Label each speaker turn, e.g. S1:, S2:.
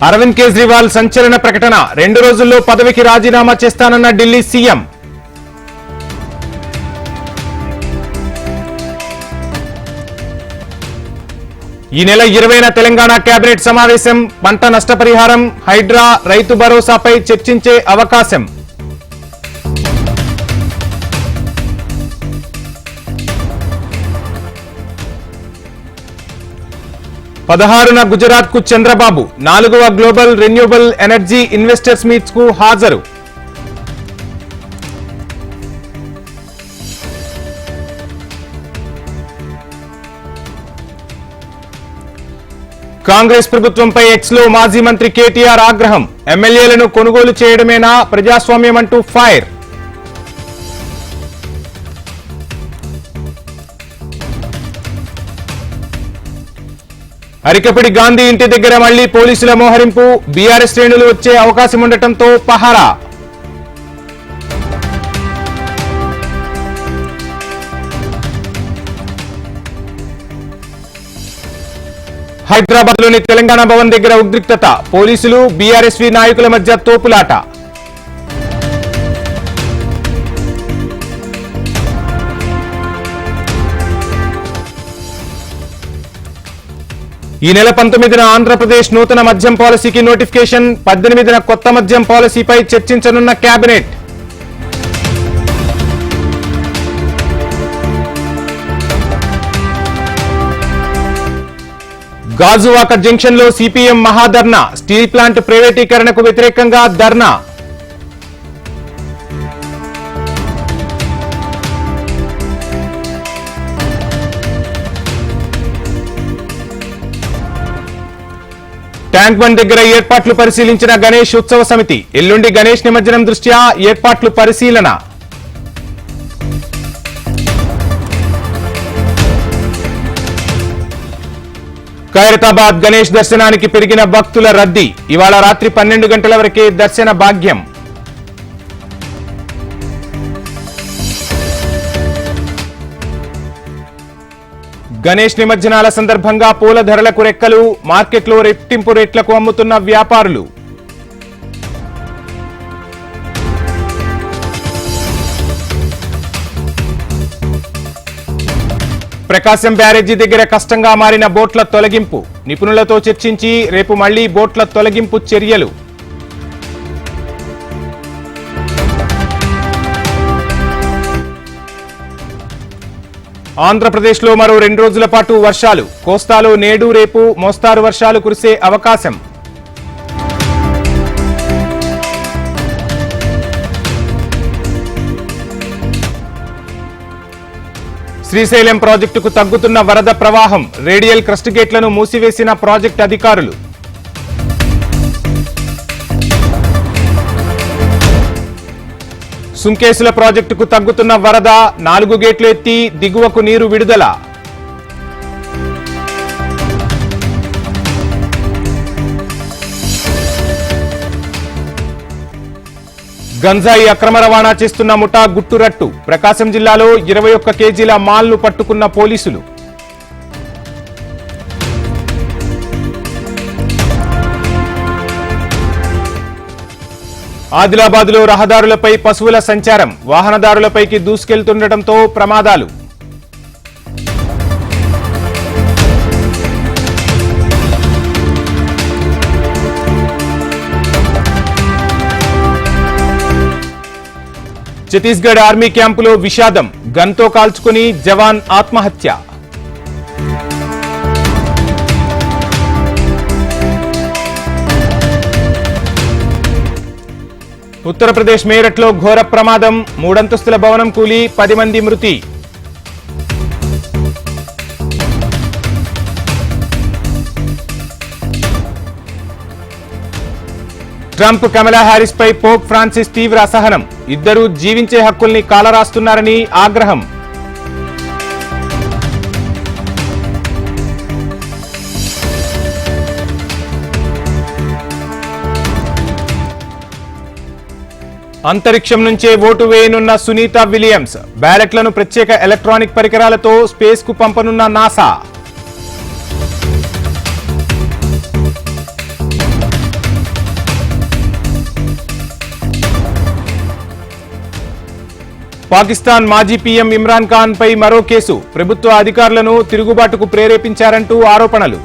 S1: అరవింద్ కేజ్రీవాల్ సంచలన ప్రకటన 2 రోజుల్లో పదవికి రాజీనామా చేస్తానన్న ఢిల్లీ సీఎం. ఈ నెల 20న తెలంగాణ కేబినెట్ సమావేశం. పంట నష్టపరిహారం, హైడ్రా, రైతు భరోసాపై చర్చించే అవకాశం. 16న గుజరాత్ కు చంద్రబాబు. 4వ global renewable energy investors meets కు హాజరు. కాంగ్రెస్ ప్రభుత్వంపై ఎక్స్ లో మాజీ మంత్రి కేటీఆర్ ఆగ్రహం. ఎమ్మెల్యేలను కొనుగోలు చేయడమేనా ప్రజాస్వామ్యం అంటూ ఫైర్. అరికపడి గాంధీ ఇంటి దగ్గర మళ్లీ పోలీసుల మోహరింపు. బీఆర్ఎస్ శ్రేణులు వచ్చే అవకాశం ఉండటంతో పహారా. హైదరాబాద్ లోని తెలంగాణ భవన్ దగ్గర ఉద్రిక్తత. పోలీసులు బీఆర్ఎస్వి నాయకుల మధ్య తోపులాట. ఈ నెల 19న ఆంధ్రప్రదేశ్ నూతన మద్యం పాలసీకి నోటిఫికేషన్. 18న కొత్త మద్యం పాలసీపై చర్చించనున్న కేబినెట్. గాజువాక జంక్షన్ లో సిపిఎం మహాధర్నా. స్టీల్ ప్లాంట్ ప్రైవేటీకరణకు వ్యతిరేకంగా ధర్నా. ట్యాంక్ బండ్ దగ్గర ఏర్పాట్లు పరిశీలించిన గణేష్ ఉత్సవ సమితి. ఎల్లుండి గణేష్ నిమజ్జనం దృష్ట్యా ఏర్పాట్లు పరిశీలన. ఖైరతాబాద్ గణేష్ దర్శనానికి పెరిగిన భక్తుల రద్దీ. ఇవాళ రాత్రి 12 గంటల వరకే దర్శన భాగ్యం. గణేష్ నిమజ్జనాల సందర్భంగా పూల ధరలకు రెక్కలు. మార్కెట్లో రెట్టింపు రేట్లకు అమ్ముతున్న వ్యాపారులు. ప్రకాశం బ్యారేజీ దగ్గర కష్టంగా మారిన బోట్ల తొలగింపు. నిపుణులతో చర్చించి రేపు మళ్లీ బోట్ల తొలగింపు చర్యలు. ఆంధ్రప్రదేశ్లో మరో 2 రోజుల పాటు వర్షాలు. కోస్తాలో నేడు రేపు మోస్తారు వర్షాలు కురిసే అవకాశం. శ్రీశైలం ప్రాజెక్టుకు తగ్గుతున్న వరద ప్రవాహం. రేడియల్ క్రస్ట్ గేట్లను మూసివేసిన ప్రాజెక్టు అధికారులు. సుంకేసుల ప్రాజెక్టుకు తగ్గుతున్న వరద. 4 గేట్లు ఎత్తి దిగువకు నీరు విడుదల. గంజాయి అక్రమ రవాణా చేస్తున్న ముఠా గుట్టురట్టు. ప్రకాశం జిల్లాలో 21 కేజీల మాల్ను పట్టుకున్న పోలీసులు. ఆదిలాబాద్లో రహదారులపై పశువుల సంచారం. వాహనదారులపైకి దూసుకెళ్తుండటంతో ప్రమాదాలు. ఛత్తీస్గఢ్ ఆర్మీ క్యాంపులో విషాదం. గన్తో కాల్చుకుని జవాన్ ఆత్మహత్య. ఉత్తరప్రదేశ్ మేరట్లో ఘోర ప్రమాదం. 3 అంతస్తుల భవనం కూలి 10 మంది మృతి. ట్రంప్ కమలా హ్యారిస్ పై పోప్ ఫ్రాన్సిస్ తీవ్ర అసహనం. ఇద్దరూ జీవించే హక్కుల్ని కాలరాస్తున్నారని ఆగ్రహం. అంతరిక్షం నుంచే ఓటు వేయనున్న సునీత విలియమ్స్. బ్యాలెట్లను ప్రత్యేక ఎలక్ట్రానిక్ పరికరాలతో స్పేస్ కు పంపనున్న నాసా. పాకిస్తాన్ మాజీ పీఎం ఇమ్రాన్ ఖాన్ పై మరో కేసు. ప్రభుత్వ అధికారులను తిరుగుబాటుకు ప్రేరేపించారంటూ ఆరోపణలు.